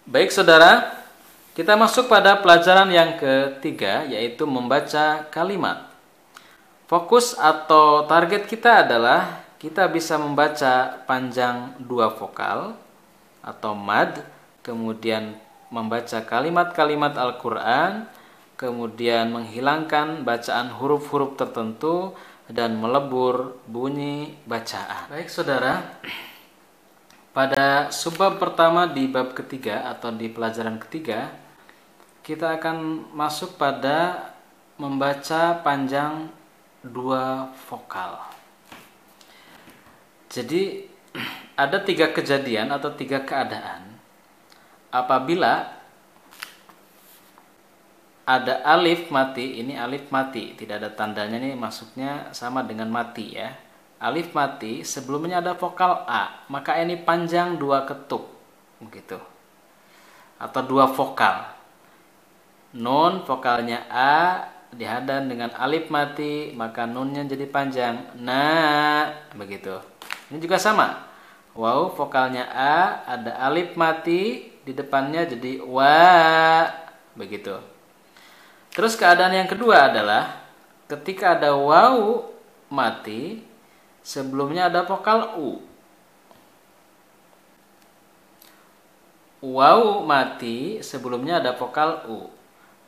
Baik saudara, kita masuk pada pelajaran yang ketiga, yaitu membaca kalimat. Fokus atau target kita adalah kita bisa membaca panjang dua vokal atau mad, kemudian membaca kalimat-kalimat Al-Quran, kemudian menghilangkan bacaan huruf-huruf tertentu, dan melebur bunyi bacaan. Baik saudara, pada subbab pertama di bab ketiga atau di pelajaran ketiga, kita akan masuk pada membaca panjang dua vokal. Jadi ada tiga kejadian atau tiga keadaan apabila ada alif mati. Ini alif mati, tidak ada tandanya, nih maksudnya sama dengan mati ya. Alif mati, sebelumnya ada vokal A, maka ini panjang dua ketuk begitu, atau dua vokal. Nun vokalnya A dihadang dengan alif mati, maka nunnya jadi panjang, na begitu. Ini juga sama, waw vokalnya A ada alif mati di depannya jadi wa begitu. Terus keadaan yang kedua adalah ketika ada waw mati, sebelumnya ada vokal U. Waw mati, sebelumnya ada vokal U.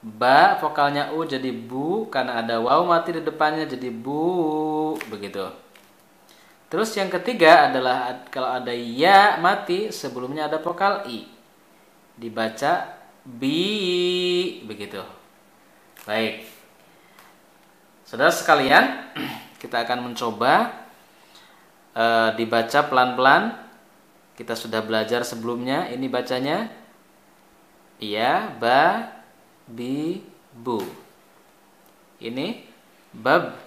Ba vokalnya U jadi bu karena ada waw mati di depannya jadi bu begitu. Terus yang ketiga adalah kalau ada ya mati, sebelumnya ada vokal I, dibaca bi begitu. Baik, saudara sekalian, kita akan mencoba dibaca pelan-pelan. Kita sudah belajar sebelumnya. Ini bacanya ya, ba, bi, bu. Ini bab,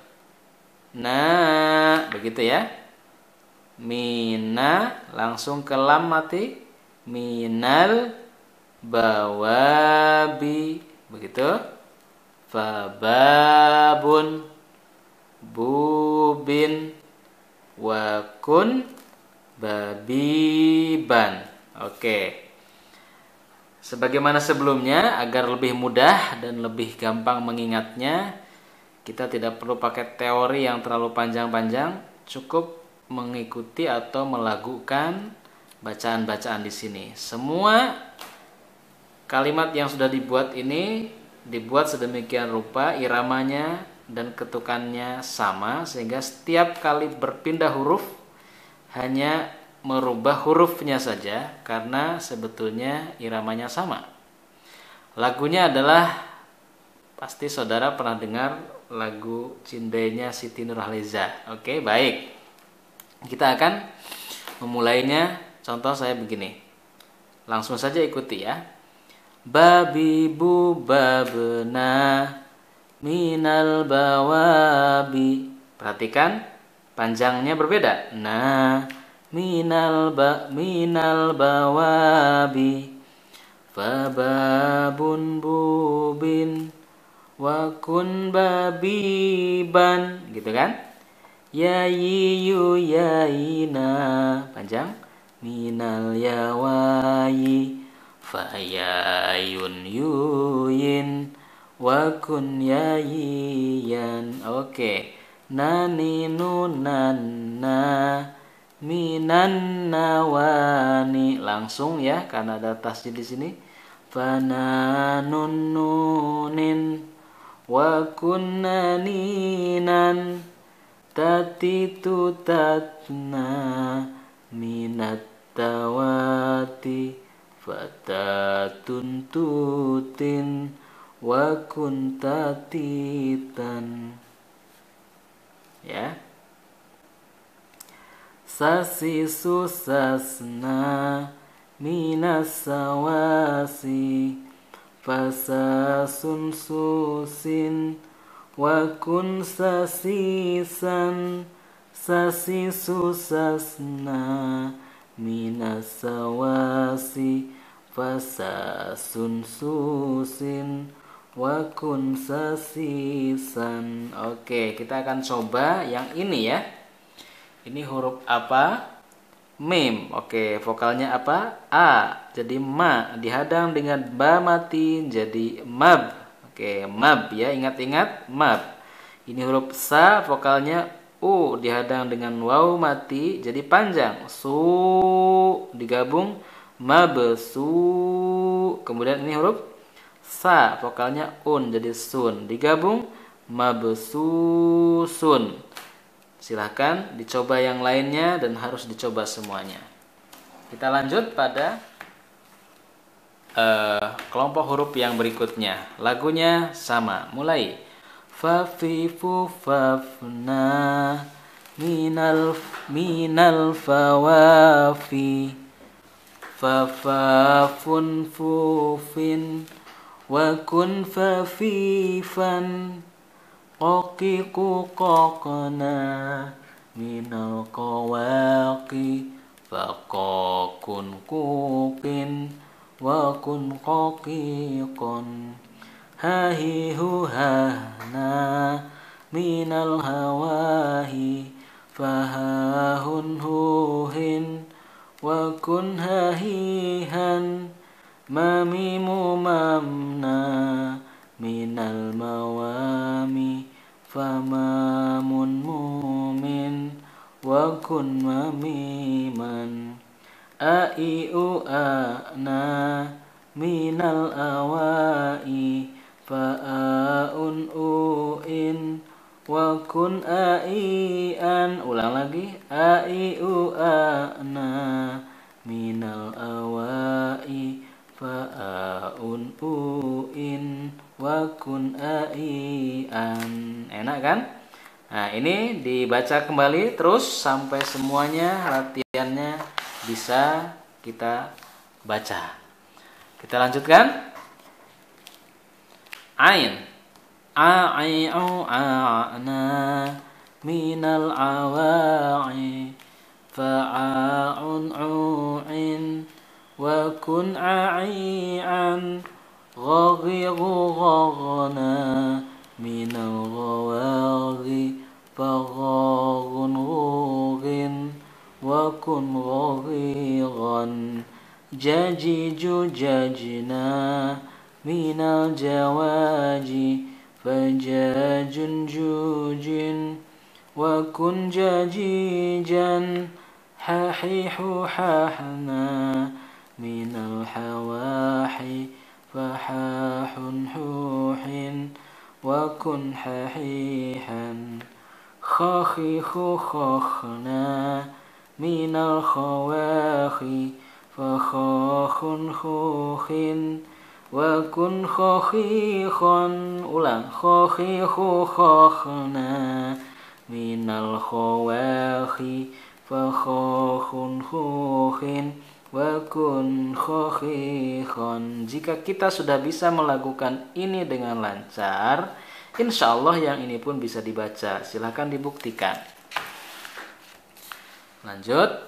na, begitu ya. Mina, langsung ke lam mati, minal bawabi, begitu. Fababun, bubin, wakun, babiban. Oke. Sebagaimana sebelumnya, agar lebih mudah dan lebih gampang mengingatnya, kita tidak perlu pakai teori yang terlalu panjang-panjang, cukup mengikuti atau melakukan bacaan-bacaan di sini. Semua kalimat yang sudah dibuat ini dibuat sedemikian rupa, iramanya dan ketukannya sama, sehingga setiap kali berpindah huruf hanya merubah hurufnya saja, karena sebetulnya iramanya sama. Lagunya adalah, pasti saudara pernah dengar lagu Cindainya Siti Nurhaliza. Oke, baik. Kita akan memulainya. Contoh saya begini. Langsung saja ikuti ya. Babi bu babna minal bawabi. Perhatikan panjangnya berbeda. Nah, minal bawabi. Fababun bubin wakun babiban, gitu kan? Yayiyu yayina, panjang. Minal yawayi fayayun yuyin wakun yayiyan. Oke. Nani nunanna minan nawani, langsung ya karena ada tasjid di sini. Fananun nunin wakun naninan tatitu tatna minat tawati fatatun tutin wa kuntatitan. Ya. Sasi susasna minas sawasi fasasun susin wa kun sasisan. Sasi susasna minas sawasi fasasun susin wakun sasisan. Oke, kita akan coba yang ini ya. Ini huruf apa? mim. Oke, vokalnya apa? A. Jadi ma. Dihadang dengan ba mati jadi mab. Oke, mab ya. Ingat-ingat mab. Ini huruf sa, vokalnya u. Dihadang dengan waw mati jadi panjang. Su. Digabung mabsu. Kemudian ini huruf sa, vokalnya un jadi sun. Digabung mabsusun. Silahkan dicoba yang lainnya dan harus dicoba semuanya. Kita lanjut pada kelompok huruf yang berikutnya. Lagunya sama. Mulai. Fa fi fu fa fna minal fawafi fa fa fun fu fin wa kun fa fi fan qaqiqu qaqna minal qawaqi faqaqun kuqin wa kun qaqiqun hahihu hahna minal hawahi fahahun huhin wa kun hahihan mamimu mamna minal mawami famamun mumin wa kun mamiman aiu ana minal awai fa'aun uin wa kun aian. Ulang lagi. Aiu ana minal awai fa'aun uin wa kun aian. Enak kan? Nah, ini dibaca kembali terus sampai semuanya latihannya bisa kita baca. Kita lanjutkan. Ain. A'i'u a'na minal awa'i fa'a'un u'in wa kun a'i'an ghaghiru ghaghna minal ghawaghi faghaghun ghughin wa kun ghaghiran jajiju jajna minal jawaji fajajun jujin wa kun jajijan hahihu hahna minal hawahi fahahun huhin wa kun hahihan khahihu khahna minal khawahi fakhahun huhin wa kun khahikhan. Ulang. Khahihu khahna minal khawahi fakhahun huhin wa kun khahikhan. Jika kita sudah bisa melakukan ini dengan lancar, insya Allah yang ini pun bisa dibaca. Silahkan dibuktikan. Lanjut.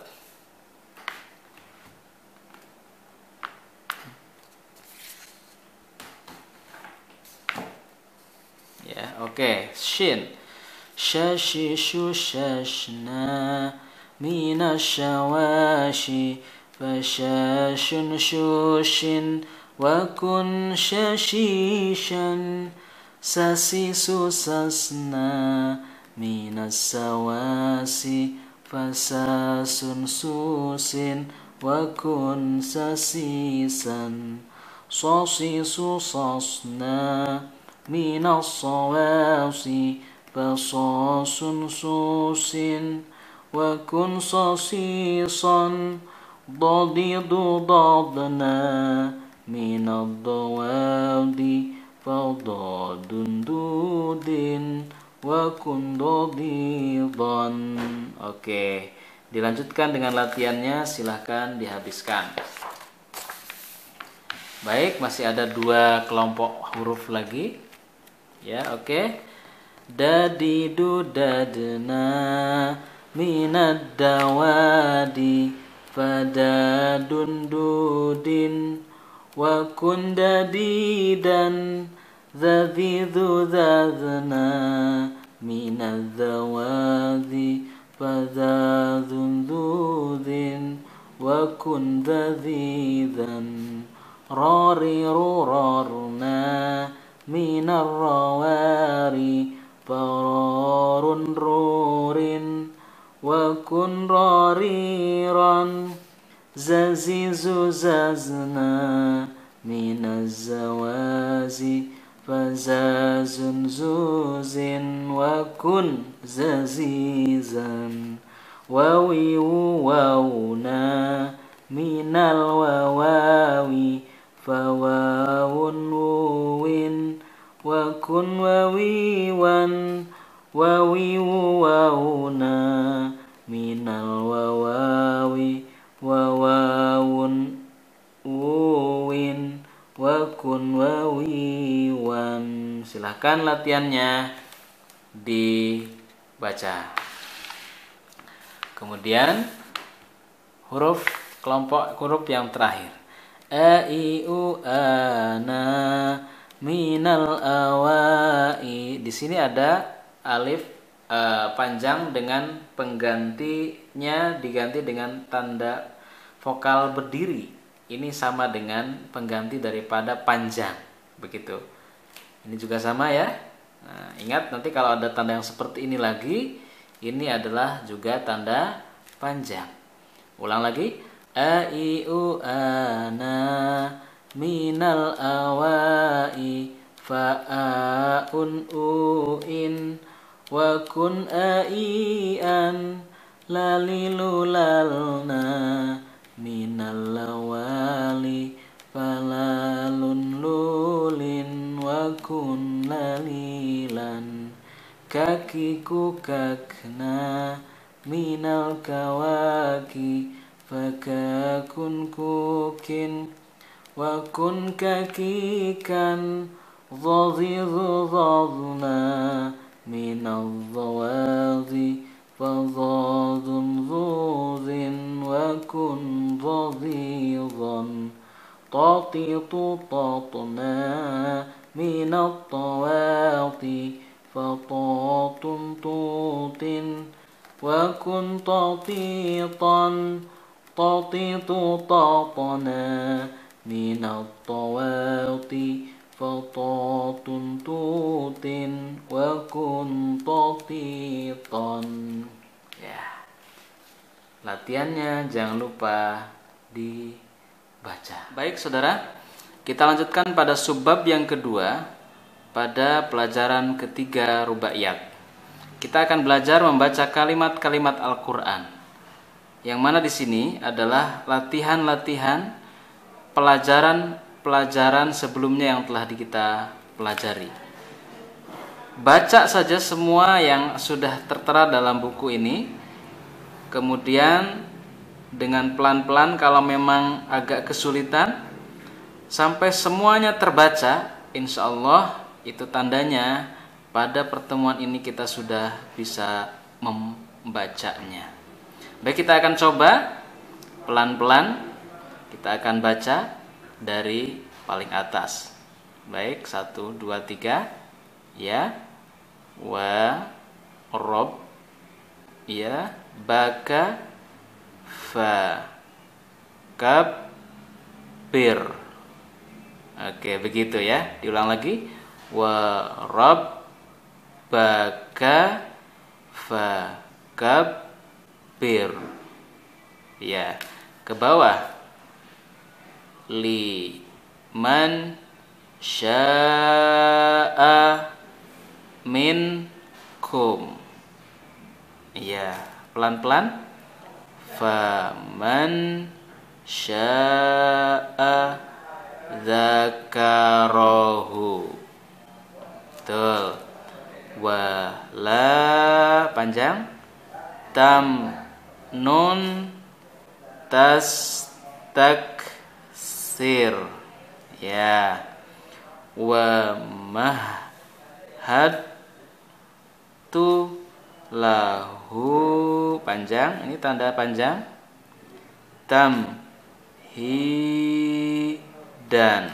Ya, oke. Shin. Shashishu shashna minasyawashi fashashun shushin wa kun shashishan sasisu sasna minasawasi fasasun susin wa kun sasisan sasisu sasna minas sawasi fasasun susin wa kun sasisan dadidu dadna minad dawadi fadadun dudin wa kun dadidan. Oke, dilanjutkan dengan latihannya, silahkan dihabiskan. Baik, masih ada 2 kelompok huruf lagi. Ya, oke. Dadidu dadna minad dawadi fadadun dudin wa kun dadidan dzadidhu dzadna minadz zawadi فذا ذنذوذ وكن ذذيذا رارر رارنا من الرواري فرار رور وكن راريرا ززيز ززنا من الزوازي فزاز زوز وكن ززيزا ووي وونا من الواواوي فواو ووين وكن وويوان ووي وونا من الواواوي وواو ووين wakun wawiwan. Silahkan latihannya dibaca. Kemudian huruf kelompok huruf yang terakhir. A I U A Na minal awai. Di sini ada alif panjang dengan penggantinya diganti dengan tanda vokal berdiri. Ini sama dengan pengganti daripada panjang, begitu. Ini juga sama ya. Nah, ingat nanti kalau ada tanda yang seperti ini lagi, ini adalah juga tanda panjang. Ulang lagi. A I U A Na minal awai fa a un u in wa kun a i an lalilu lalna minal lawali falalun lulin wa kun lalilan kakiku kakna minal kawaki fakakun kukin wa kun kakikan dhadhidhu dhadna minal dhawadhi fadhadun dhudhin wa kun dhadhidhan tatitu tatna minat tawati fatatun tutin wa kun tatitan tatitu tatna minat tawati fatatun tutin wa kun tatitan. Ya. Latihannya jangan lupa dibaca. Baik saudara, kita lanjutkan pada subbab yang kedua pada pelajaran ketiga rubaiyat. Kita akan belajar membaca kalimat-kalimat Al-Qur'an. Yang mana di sini adalah latihan-latihan pelajaran sebelumnya yang telah kita pelajari. Baca saja semua yang sudah tertera dalam buku ini. Kemudian dengan pelan-pelan kalau memang agak kesulitan sampai semuanya terbaca, insya Allah itu tandanya pada pertemuan ini kita sudah bisa membacanya. Baik, kita akan coba pelan-pelan. Kita akan baca dari paling atas. Baik, 1, 2, 3. Ya. Wa rob. Ya. Baka. Fa. Kab. Bir. Oke, begitu ya. Diulang lagi. Wa rob. Baka. Fa. Kab. Bir. Ya. Ke bawah. Li man sya'a minkum. Ya, pelan-pelan. Faman sya'a dzakarahu. Betul. Wala panjang. Tam nun tas tak sir. Ya. Wa mahad tu lahu panjang, ini tanda panjang. Tam hi dan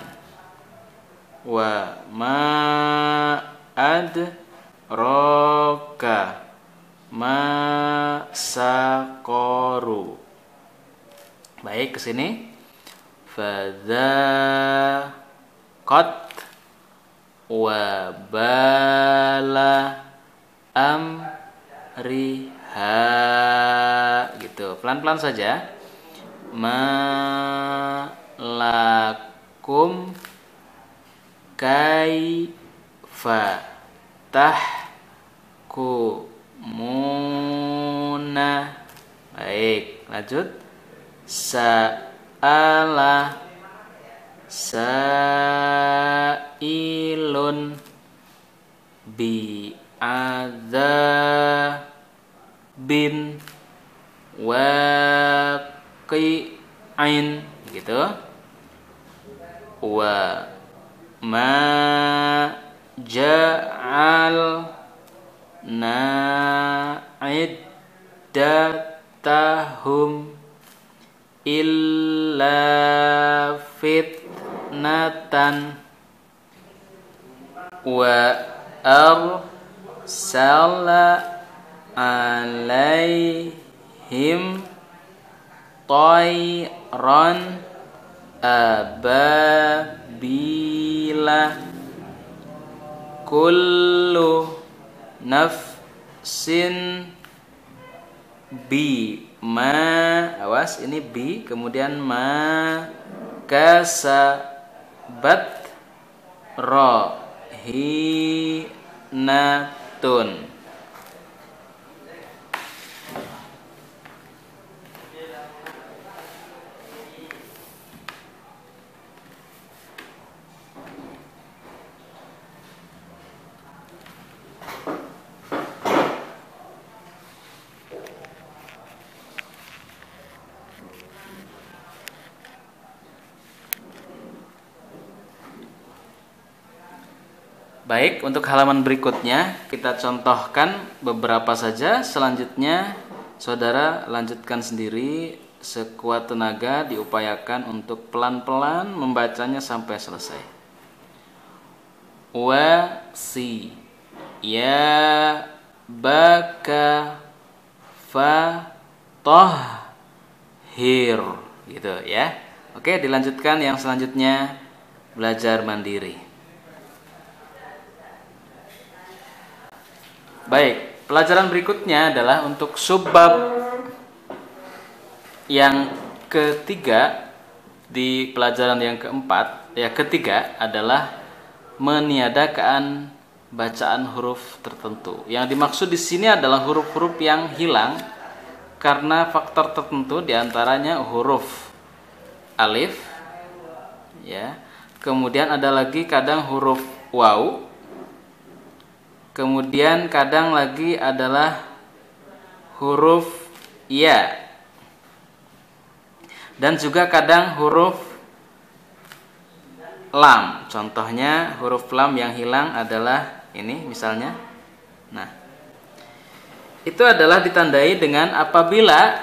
wa ma ad roka masaqaru. Baik, ke sini. Fadzaqat wa bala amriha, gitu. Pelan-pelan saja. Malakum kaifa tahkumuna. Baik, lanjut. Sa'ala sa'ilun bi'adzabin waqi'in, gitu. Wa ma ja'alna iddatahum illa fitnatan wa arsala alaihim tayran ababila kullu nafsin bima, awas ini bi kemudian ma kasabat rahinatun. Baik, untuk halaman berikutnya kita contohkan beberapa saja. Selanjutnya saudara lanjutkan sendiri, sekuat tenaga diupayakan untuk pelan-pelan membacanya sampai selesai. Wasi ya baka fa tohhir, gitu ya. Oke, dilanjutkan yang selanjutnya, belajar mandiri. Baik, pelajaran berikutnya adalah untuk subbab yang ketiga di pelajaran yang keempat. Ya, ketiga adalah meniadakan bacaan huruf tertentu. Yang dimaksud di sini adalah huruf-huruf yang hilang karena faktor tertentu, diantaranya huruf alif, ya. Kemudian ada lagi kadang huruf waw. Kemudian kadang lagi adalah huruf ya. Dan juga kadang huruf lam. Contohnya huruf lam yang hilang adalah ini misalnya. Nah, itu adalah ditandai dengan apabila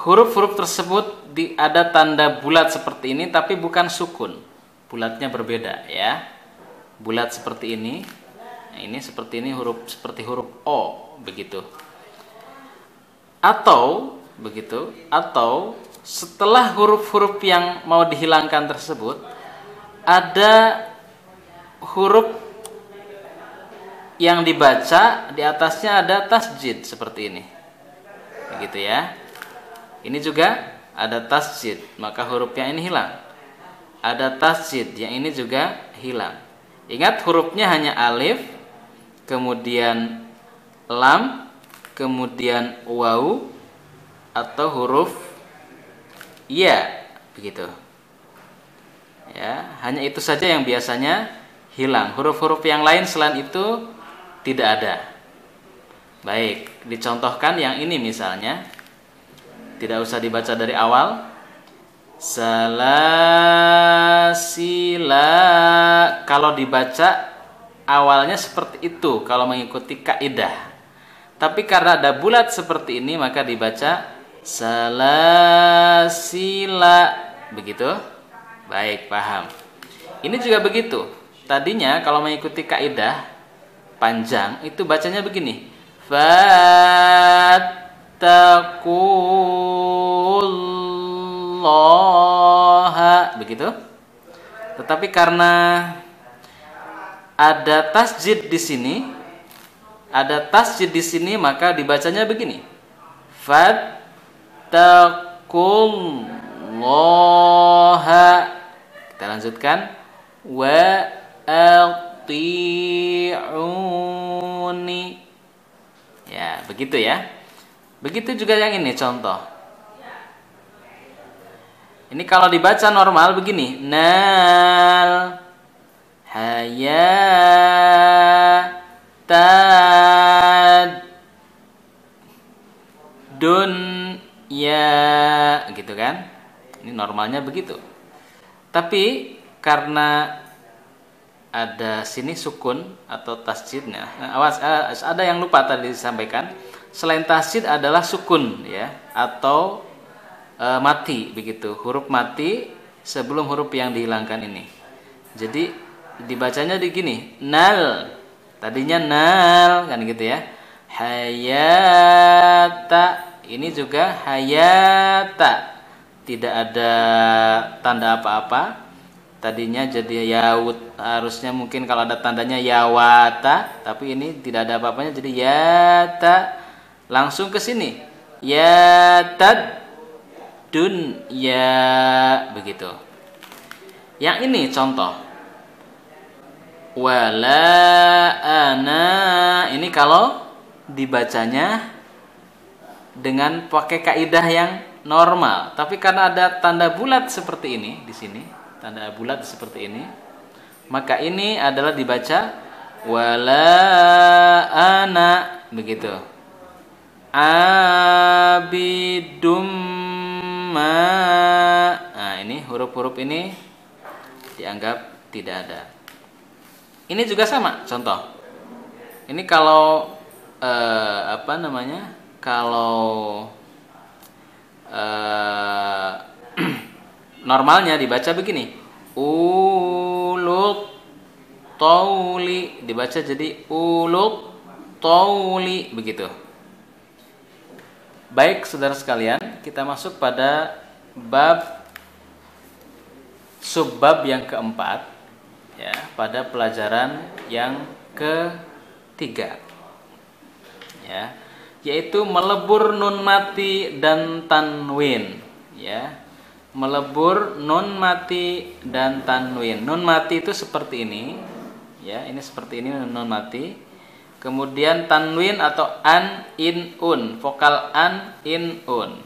huruf-huruf tersebut ada tanda bulat seperti ini tapi bukan sukun. Bulatnya berbeda, ya. Bulat seperti ini. Nah, ini seperti ini, huruf seperti huruf O, begitu. Atau begitu, atau setelah huruf-huruf yang mau dihilangkan tersebut ada huruf yang dibaca di atasnya ada tasjid seperti ini. Begitu ya. Ini juga ada tasjid, maka huruf yang ini hilang. Ada tasjid, yang ini juga hilang. Ingat, hurufnya hanya alif, kemudian lam, kemudian waw, atau huruf ya, begitu. Ya, hanya itu saja yang biasanya hilang. Huruf-huruf yang lain selain itu tidak ada. Baik, dicontohkan yang ini misalnya. Tidak usah dibaca dari awal. Salasila, kalau dibaca awalnya seperti itu kalau mengikuti kaidah. Tapi karena ada bulat seperti ini maka dibaca salasila, begitu. Baik, paham. Ini juga begitu. Tadinya kalau mengikuti kaidah panjang itu bacanya begini. fattaqullaha, begitu. Tetapi karena ada tasjid di sini, maka dibacanya begini. Fattaqullaha. Kita lanjutkan. Wa ati'uni. Ya, begitu ya. Begitu juga yang ini contoh. Ini kalau dibaca normal begini. Nal hayatad dunya, gitu kan. Ini normalnya begitu. Tapi karena ada sini sukun atau tasjidnya. Nah, awas, ada yang lupa tadi disampaikan. Selain tasjid adalah sukun ya, atau mati begitu. Huruf mati sebelum huruf yang dihilangkan ini. Jadi dibacanya di gini, nal. Tadinya nal kan gitu ya. Hayata, ini juga hayata. Tidak ada tanda apa-apa. Tadinya jadi yaut, harusnya mungkin kalau ada tandanya yawata, tapi ini tidak ada apa-apanya jadi yata. Langsung ke sini. Yatad dunya, begitu. Yang ini contoh. Wala ana, ini kalau dibacanya dengan pakai kaidah yang normal. Tapi karena ada tanda bulat seperti ini di sini, tanda bulat seperti ini, maka ini adalah dibaca wala ana, begitu. Abidum ma. Nah, ini huruf-huruf ini dianggap tidak ada. Ini juga sama contoh. Ini kalau kalau normalnya dibaca begini. Ulut tauli, dibaca jadi ulut tauli, begitu. Baik saudara sekalian, kita masuk pada subbab yang keempat ya, pada pelajaran yang ketiga ya, yaitu melebur nun mati dan tanwin ya. Melebur nun mati dan tanwin. Nun mati itu seperti ini ya, ini seperti ini nun mati. Kemudian tanwin atau an, in, un, vokal an, in, un.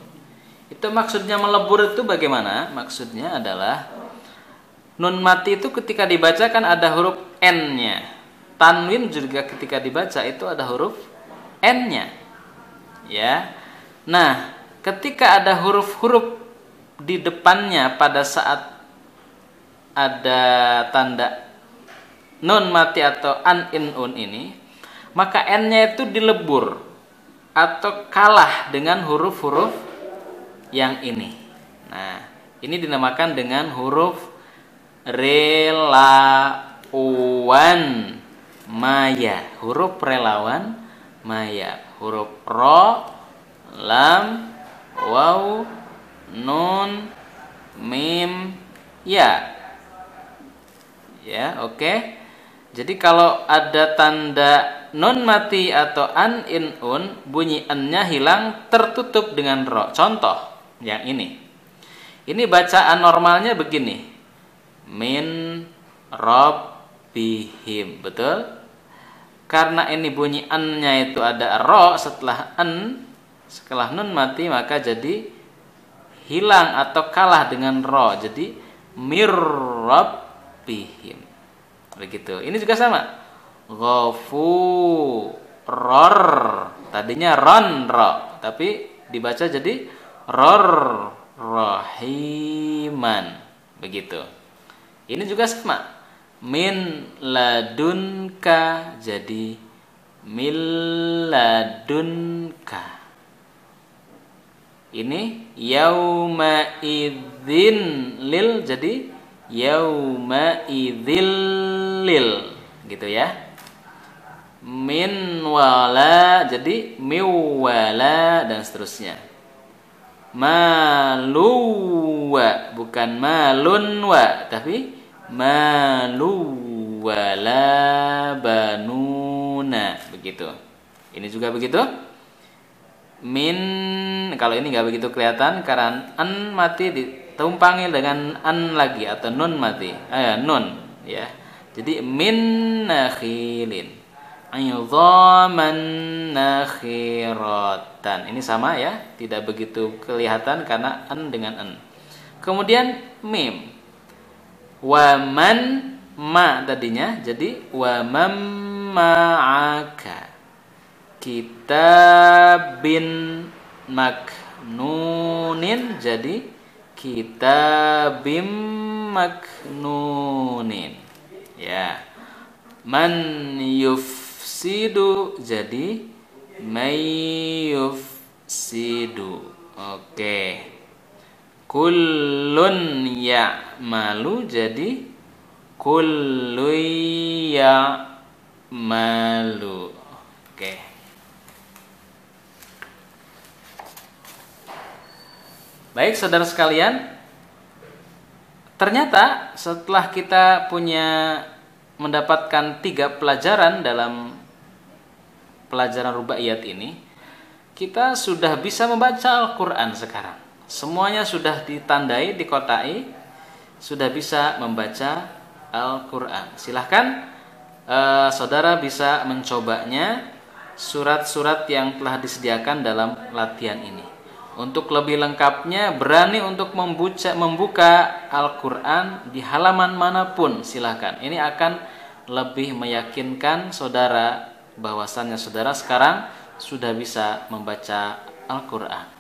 Itu maksudnya melebur itu bagaimana? Maksudnya adalah nun mati itu ketika dibaca kan ada huruf n-nya. Tanwin juga ketika dibaca itu ada huruf n-nya. Ya. Nah, ketika ada huruf-huruf di depannya pada saat ada tanda nun mati atau an, in, un ini, maka n-nya itu dilebur atau kalah dengan huruf-huruf yang ini. Nah, ini dinamakan dengan huruf relawan maya. Huruf relawan maya. Huruf ro, lam, waw, nun, mim, ya. Ya, oke. Jadi kalau ada tanda nun mati atau an, in, un, bunyi n-nya hilang, tertutup dengan ro. Contoh yang ini. Ini bacaan normalnya begini. Min rabbihim. Betul? Karena ini bunyi n-nya itu ada ro setelah n, setelah nun mati, maka jadi hilang atau kalah dengan ro. Jadi mir rabbihim. Begitu. Ini juga sama. Ghafuror, tadinya ron ro, tapi dibaca jadi ror rahiman, begitu. Ini juga sama. Min ladunka jadi mil ladunka. Ini yauma idzin lil jadi yauma idzil lil, gitu ya. min wala jadi miwala dan seterusnya. Maluwa bukan malun wa tapi malu wala banuna begitu. Ini juga begitu. Min kalau ini nggak begitu kelihatan karena an mati ditumpangi dengan an lagi atau nun mati. Nun ya. Jadi min nakhilin aydhaman nakhiratan. Ini sama ya, tidak begitu kelihatan karena an dengan an. Kemudian mim. Waman ma tadinya jadi wamam ma'aka. Kitabin maknunin jadi kitabim maknunin. Ya. Man yufsidu jadi mayufsidu. Oke. Kullun ya'malu jadi kullu ya'malu. Oke. Baik saudara sekalian, ternyata setelah kita mendapatkan 3 pelajaran dalam pelajaran rubaiyat ini, kita sudah bisa membaca Al-Quran sekarang. Semuanya sudah ditandai, dikotai, sudah bisa membaca Al-Quran. Silahkan saudara bisa mencobanya surat-surat yang telah disediakan dalam latihan ini. Untuk lebih lengkapnya, berani untuk membuka Al-Quran di halaman manapun, silahkan. Ini akan lebih meyakinkan saudara bahwasannya saudara sekarang sudah bisa membaca Al-Quran.